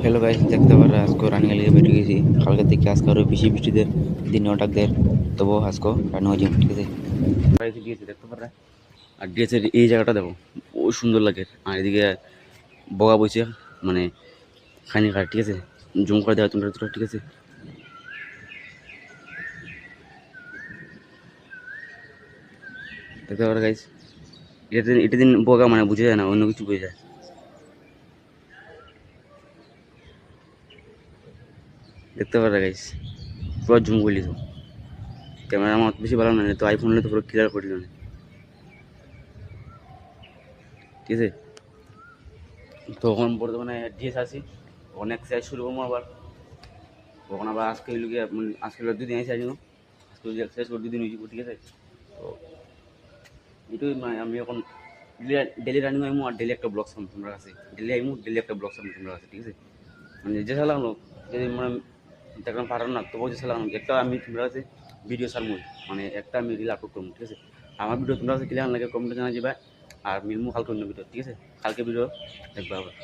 Hello guys, দেখতে পারা আজকে রানিং এলিগে বেরিয়ে গেছি। কালকে থেকে আজকে আরো বেশি বৃষ্টিতে দিনে ডাক দেয়, তবু আজকে রানিং হয়েছি, ঠিক আছে। বাড়িতে দিয়েছে দেখতে পারা। আর ডিএসের এই জায়গাটা দেখো, বহুত সুন্দর লাগে। আর এদিকে বগা বইছে, মানে খানি কাঠ, ঠিক আছে। জুম করে দেওয়া তোমরা, ঠিক আছে। দেখতে পারা গাইস, এটা দিন বগা মানে বুঝে যায় না, অন্য কিছু বুঝে যায়। দেখতে পারা গাইস, পুরো জুম করলি তো ক্যামেরা আমার বেশি ভালো না, তো আইফোন হলে তো পুরো ক্লিয়ার করি না, ঠিক আছে। তখন বর্তমানে ডিএস আসি, ওখানে এক্সারসাইজ শুরু করবো আবার। তখন আবার আজকে হইল গিয়ে, আজকে হলো 2 দিন এসে আছি, আজকে যদি এক্সারসাইজ করে 2 দিন হয়েছি, ঠিক আছে। তো এটাই মানে আমি এখন ডেলি রানিং আইমু, আর ডেলি একটা ব্লগ সাম তোমরা কাছে, ডেলি আইমু, ডেলি একটা ব্লগ সাম তোমরা কাছে, ঠিক আছে। মানে যে চালাম যদি মানে দেখলাম পারো না, তবু যে চালাম একটা আমি তোমরা কাছে ভিডিও সারমু, মানে একটা আমি রিল আপলোড করবো, ঠিক আছে। আমার ভিডিও তোমরা কাছে ক্লিয়ার লাগে কমেন্টে জানা যাবে। আর মিলমু কালকে অন্য ভিডিও, ঠিক আছে। কালকে ভিডিও দেখবা আবার।